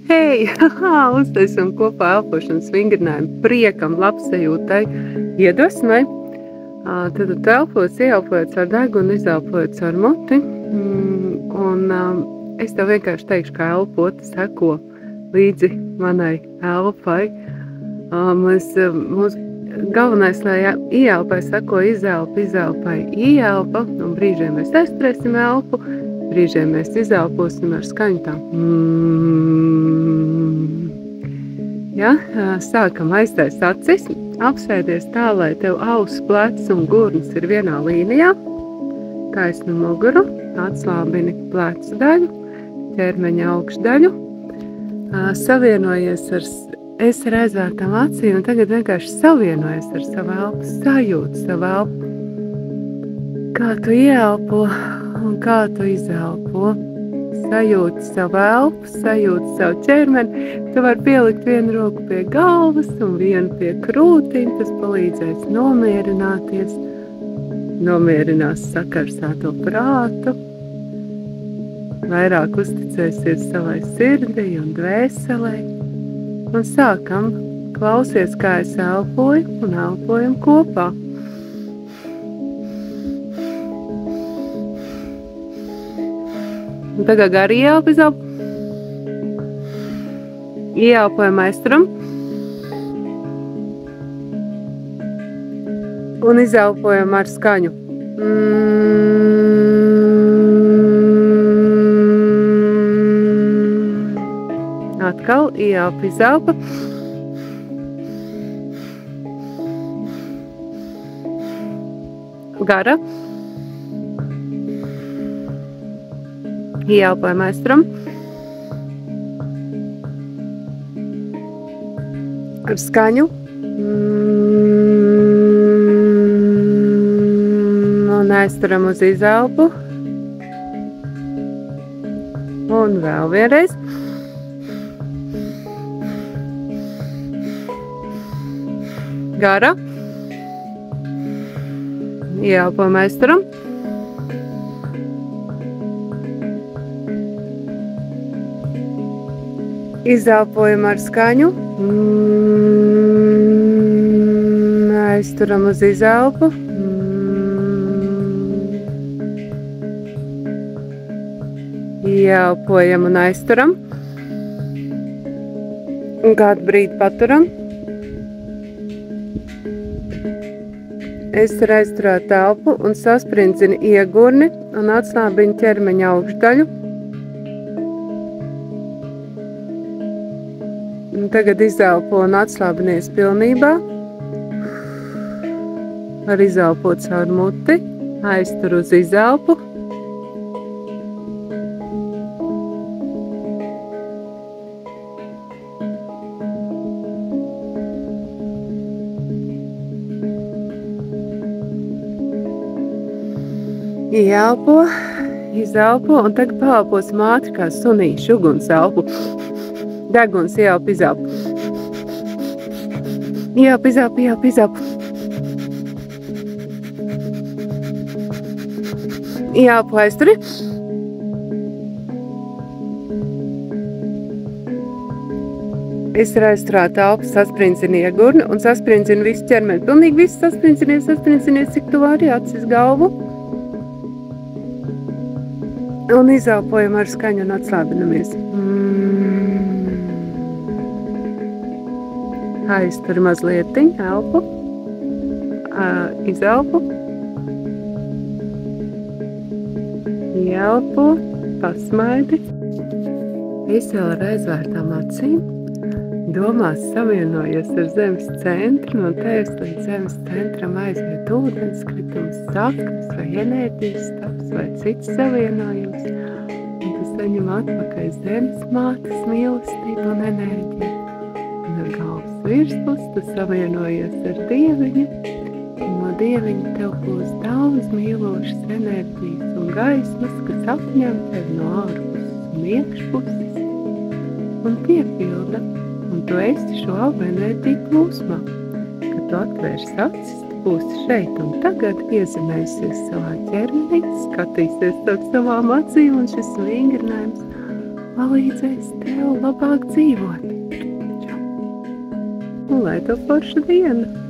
Hei! Uztaisim kopā elpošanas vingrinājumu priekam, labsajūtai, iedvesmai. Tad tu elpojies, ieelpojot caur degunu, izelpojot caur muti. Es tev vienkārši teikšu, kā elpot, seko līdzi manai elpai. Mūsu galvenais, lai ieelpai seko izelpai ieelpa, un brīžiem mēs aizturēsim elpu, brīžiem mēs izelposim ar skaņu tā. Ja? Sākam aiztais acis, apsēdies tā, lai tev auss, plecs un gurns ir vienā līnijā. Taisni muguru, atslābini plecu daļu, ķermeņa augšdaļu. Savienojies ar aizvērtām acīm, un tagad vienkārši savienojies ar savu elpu, sajūti savu elpu. Kā tu ieelpo un kā tu izelpo. Sajūti savu elpu, sajūti savu ķermeni. Tu vari pielikt vienu roku pie galvas un vienu pie krūtīm. Tas palīdzēs nomierināties. Nomierinās sakarsēto prātu. Vairāk uzticēsies savai sirdī un dvēselē. Un sākam, klausies, kā es elpoju un elpojam kopā. Un tagad gari ieelpa, izelpa. Ieelpojam aizturam. Un izelpojam ar skaņu. Atkal ieelpa, izelpa. Gara. Ieelpojam aizturam. Ar skaņu. Un aizturam uz izelpu. Un vēl vienreiz. Gara. Ieelpojam aizturam. Izelpojam ar skaņu. Aizturam uz izelpu. Ieelpojam un aizturam. Un kādu brīdi paturam. Es ar aizturētu elpu un sasprindzinu iegurni un atslābinu ķermeņa augšdaļu. Un tagad izelpo un atslābinies pilnībā. Var izelpot caur muti, aiztur uz izelpu. Ieelpo, izelpo, un tagad paelposim ātri kā sunīši uguns elpu. Deguns ieelpa, izelpa. Ieelpa, izelpa, ieelpa, izelpa. Ieelpa, aizturi. Es ar aizturētu elpu sasprindzinu iegurni un sasprindzinu visu ķermeni. Pilnīgi visu sasprindzinies, cik tu vari, acis galvu. Un izelpojam ar skaņu un atslābinamies. Aiztur mazlietiņ, elpu, izelpu, ieelpo, pasmaidi. Es vēl ar aizvērtām acīm, domās savienojies ar zemes centru, no tevis līdz zemes centram aiziet ūdenskritums, saknes vai enerģijas stabs vai cits savienojums, un tu saņem atpakaļ zemes mātes mīlestību un enerģiju. Un ar galvas virspus tu savienojies ar dieviņu, un no dieviņa tev būs daudz mīlošas enerģijas un gaismas, kas apņem tevi no ārpuses un iekšpuses un piepilda. Un tu esi šo abu enerģiju plūsmā. Kad tu atvērsi acis, tu būsi šeit un tagad iezemēsies savā ķermenī, skatīsies ar savām acīm un šis vingrinājums palīdzēs tev labāk dzīvot. Un lai tev forša diena!